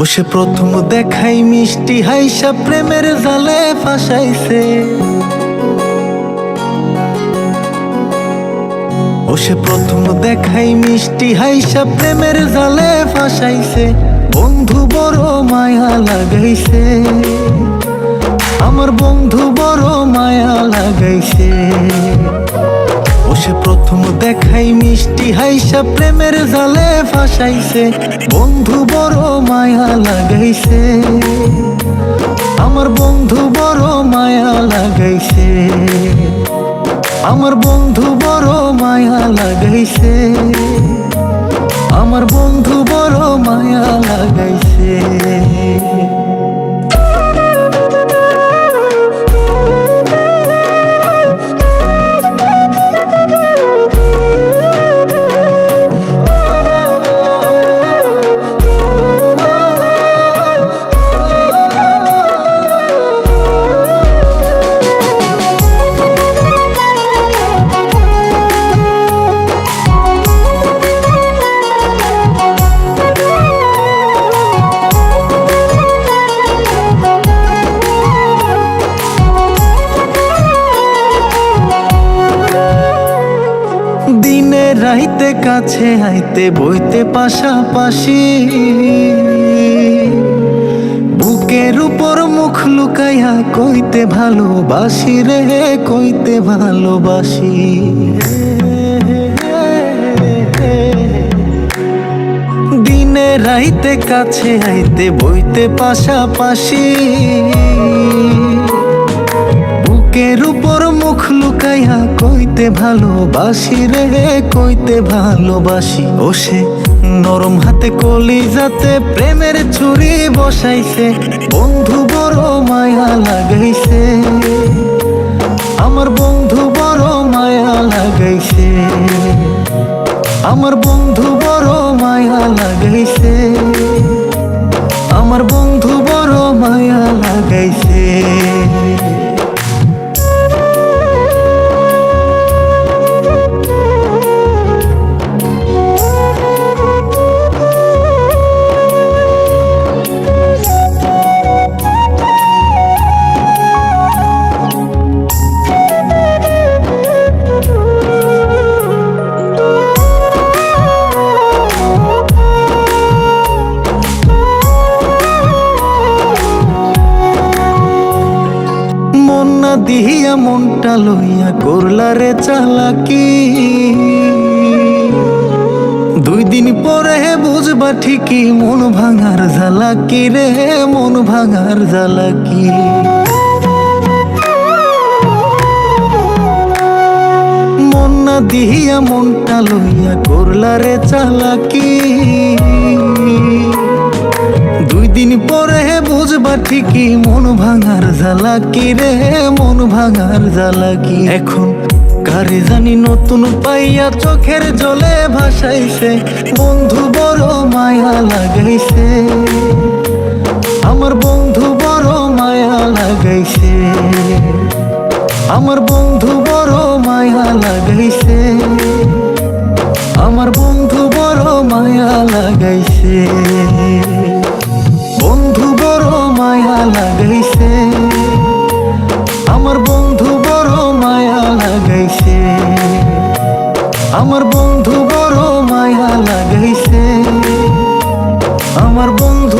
ও সে প্রথম দেখাই মিষ্টি হাইসা প্রেমের জালে ফাঁসাইছে। ও সে প্রথম দেখাই মিষ্টি হাইসা প্রেমের জালে ফাঁসাইছে। বন্ধু বড় মায়া লাগাইছে, আমার বন্ধু বড় মায়া লাগাইছে। ও সে প্রথম দেখাই মিষ্টি হাইসা প্রেমের জালে ফাঁসাইছে। বন্ধু বড় মায়া লাগাইছে, আমার বন্ধু বড় মায়া লাগাইছে। আমার বন্ধু বড় মায়া লাগাইছে, আমার বন্ধু বড় মায়া লাগাইছে। দিনে রাইতে কাছে আইতে বইতে পাশাপাশি, বুকের উপর মুখ লুকাইয়া কইতে ভালোবাসি রে, কইতে ভালোবাসি। দিনে রাইতে কাছে আইতে বইতে পাশাপাশি, বুকের উপর মুখ লুকাইয়া কইতে ভালোবাসি রে, কইতে ভালোবাসি। ও সে নরম হাতে কলিজাতে প্রেমের ছুরি বসাইছে। বন্ধু বড় মায়া লাগাইছে, আমার বন্ধু বড় মায়া লাগাইছে। আমার বন্ধু বড় মায়া লাগাইছে, আমার বন্ধু বড় মায়া লাগাইছে। দিহিয়া মনটা লইয়া করলা রে চালাকি, দুই দিন পরে বুঝবা ঠিকই মন ভাঙার জ্বালাকি রে, মন ভাঙার জ্বালাকি। মন না দিহিয়া মনটা লইয়া করলা রে চালাকি, দুই দিন পরে বুঝবা ঠিকই মন ভাঙার জ্বালাকি রে, মন ভাঙার জ্বালাকি। এখন কারে জানি নতুন পাইয়া চোখের জলে ভাসাইছে। বন্ধু বড় মায়া লাগাইছে, আমার বন্ধু বড় মায়া লাগাইছে। আমার বন্ধু বড় মায়া লাগাইছে, আমার বন্ধু বড় মায়া লাগাইছে। বন্ধু বড় মায়া লাগাইছে, আমার বন্ধু বড় মায়া লাগাইছে। আমার বন্ধু বড় মায়া লাগাইছে, আমার বন্ধু